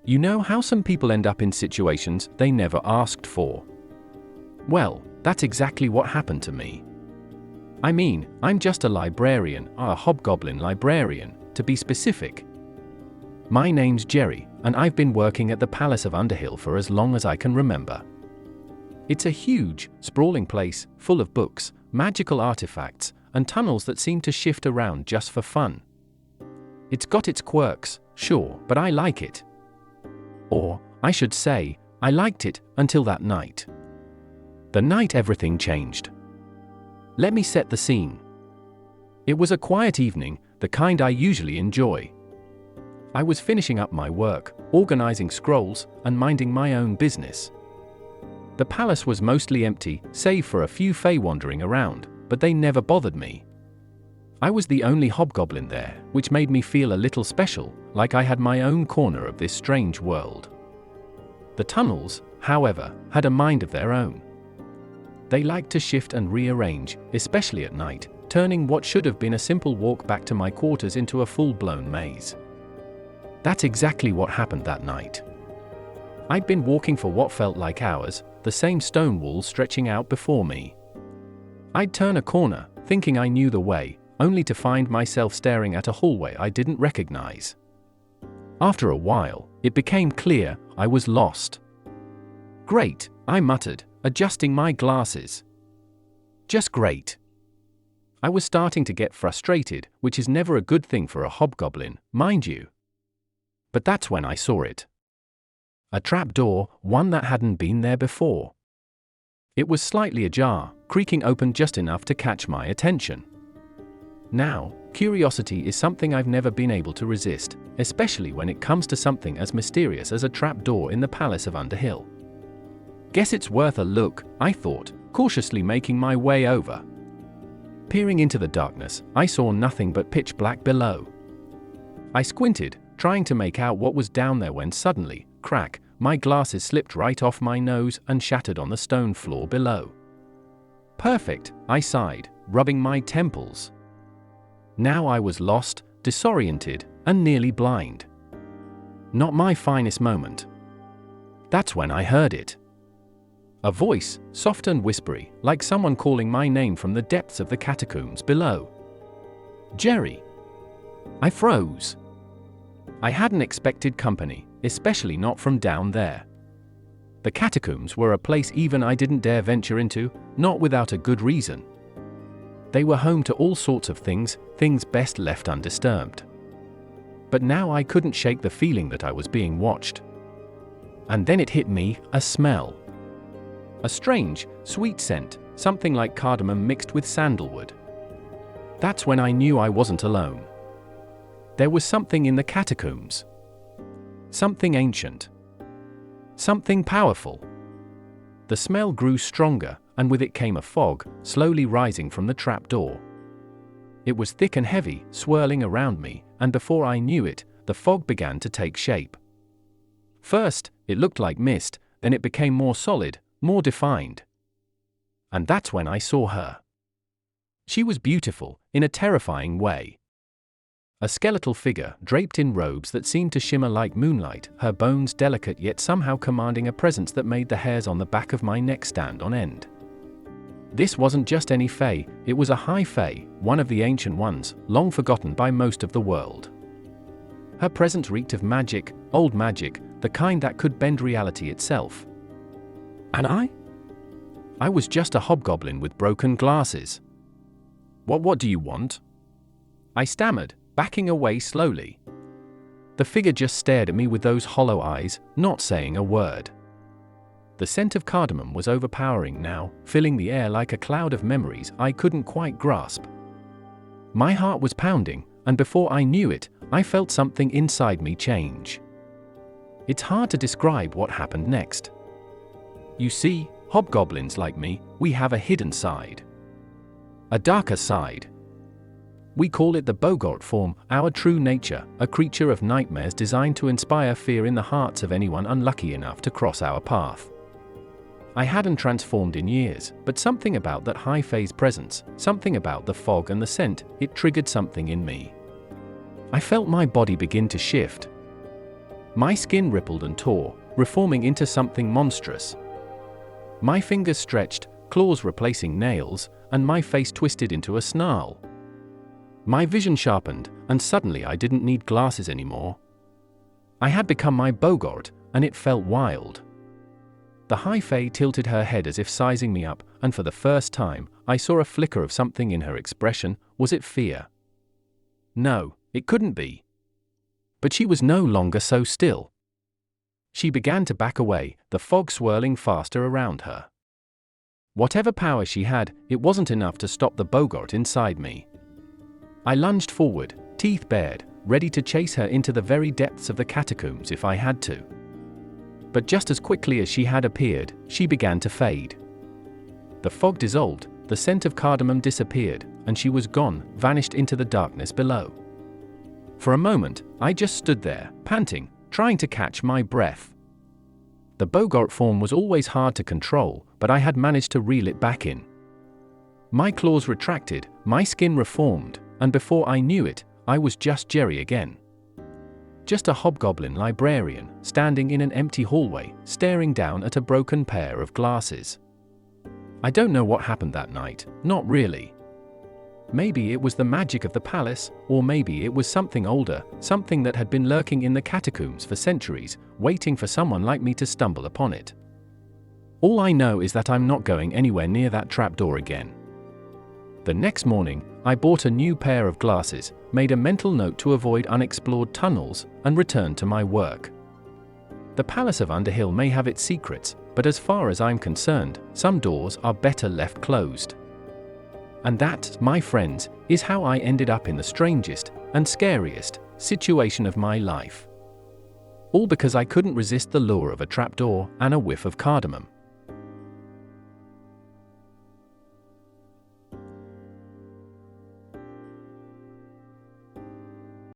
You know how some people end up in situations they never asked for? Well, that's exactly what happened to me. I mean, I'm just a librarian, a hobgoblin librarian, to be specific. My name's Jerry, and I've been working at the Palace of Underhill for as long as I can remember. It's a huge, sprawling place, full of books, magical artifacts, and tunnels that seem to shift around just for fun. It's got its quirks, sure, but I like it. Or, I should say, I liked it until that night. The night everything changed. Let me set the scene. It was a quiet evening, the kind I usually enjoy. I was finishing up my work, organizing scrolls, and minding my own business. The palace was mostly empty, save for a few fae wandering around, but they never bothered me. I was the only hobgoblin there, which made me feel a little special, like I had my own corner of this strange world. The tunnels, however, had a mind of their own. They liked to shift and rearrange, especially at night, turning what should have been a simple walk back to my quarters into a full-blown maze. That's exactly what happened that night. I'd been walking for what felt like hours, the same stone walls stretching out before me. I'd turn a corner, thinking I knew the way, only to find myself staring at a hallway I didn't recognize. After a while, it became clear I was lost. Great, I muttered, adjusting my glasses. Just great. I was starting to get frustrated, which is never a good thing for a hobgoblin, mind you. But that's when I saw it. A trapdoor, one that hadn't been there before. It was slightly ajar, creaking open just enough to catch my attention. Now, curiosity is something I've never been able to resist, especially when it comes to something as mysterious as a trapdoor in the Palace of Underhill. Guess it's worth a look, I thought, cautiously making my way over. Peering into the darkness, I saw nothing but pitch black below. I squinted, trying to make out what was down there when suddenly, crack, my glasses slipped right off my nose and shattered on the stone floor below. Perfect, I sighed, rubbing my temples. Now I was lost, disoriented, and nearly blind. Not my finest moment. That's when I heard it. A voice, soft and whispery, like someone calling my name from the depths of the catacombs below. Jerry. I froze. I hadn't expected company, especially not from down there. The catacombs were a place even I didn't dare venture into, not without a good reason. They were home to all sorts of things best left undisturbed. But now I couldn't shake the feeling that I was being watched. And then it hit me, a smell. A strange, sweet scent, something like cardamom mixed with sandalwood. That's when I knew I wasn't alone. There was something in the catacombs. Something ancient. Something powerful. The smell grew stronger, and with it came a fog, slowly rising from the trapdoor. It was thick and heavy, swirling around me, and before I knew it, the fog began to take shape. First, it looked like mist, then it became more solid, more defined. And that's when I saw her. She was beautiful, in a terrifying way. A skeletal figure, draped in robes that seemed to shimmer like moonlight, her bones delicate yet somehow commanding a presence that made the hairs on the back of my neck stand on end. This wasn't just any fae, it was a high fae, one of the ancient ones, long forgotten by most of the world. Her presence reeked of magic, old magic, the kind that could bend reality itself. And I was just a hobgoblin with broken glasses. What do you want? I stammered, backing away slowly. The figure just stared at me with those hollow eyes, not saying a word. The scent of cardamom was overpowering now, filling the air like a cloud of memories I couldn't quite grasp. My heart was pounding, and before I knew it, I felt something inside me change. It's hard to describe what happened next. You see, hobgoblins like me, we have a hidden side. A darker side. We call it the Bogart form, our true nature, a creature of nightmares designed to inspire fear in the hearts of anyone unlucky enough to cross our path. I hadn't transformed in years, but something about that high phase presence, something about the fog and the scent, it triggered something in me. I felt my body begin to shift. My skin rippled and tore, reforming into something monstrous. My fingers stretched, claws replacing nails, and my face twisted into a snarl. My vision sharpened, and suddenly I didn't need glasses anymore. I had become my Bogart, and it felt wild. The High Fae tilted her head as if sizing me up, and for the first time, I saw a flicker of something in her expression. Was it fear? No, it couldn't be. But she was no longer so still. She began to back away, the fog swirling faster around her. Whatever power she had, it wasn't enough to stop the Bogart inside me. I lunged forward, teeth bared, ready to chase her into the very depths of the catacombs if I had to. But just as quickly as she had appeared, she began to fade. The fog dissolved, the scent of cardamom disappeared, and she was gone, vanished into the darkness below. For a moment, I just stood there, panting, trying to catch my breath. The Bogart form was always hard to control, but I had managed to reel it back in. My claws retracted, my skin reformed, and before I knew it, I was just Jerry again. Just a hobgoblin librarian, standing in an empty hallway, staring down at a broken pair of glasses. I don't know what happened that night, not really. Maybe it was the magic of the palace, or maybe it was something older, something that had been lurking in the catacombs for centuries, waiting for someone like me to stumble upon it. All I know is that I'm not going anywhere near that trapdoor again. The next morning, I bought a new pair of glasses, made a mental note to avoid unexplored tunnels, and returned to my work. The Palace of Underhill may have its secrets, but as far as I'm concerned, some doors are better left closed. And that, my friends, is how I ended up in the strangest and scariest situation of my life. All because I couldn't resist the lure of a trapdoor and a whiff of cardamom.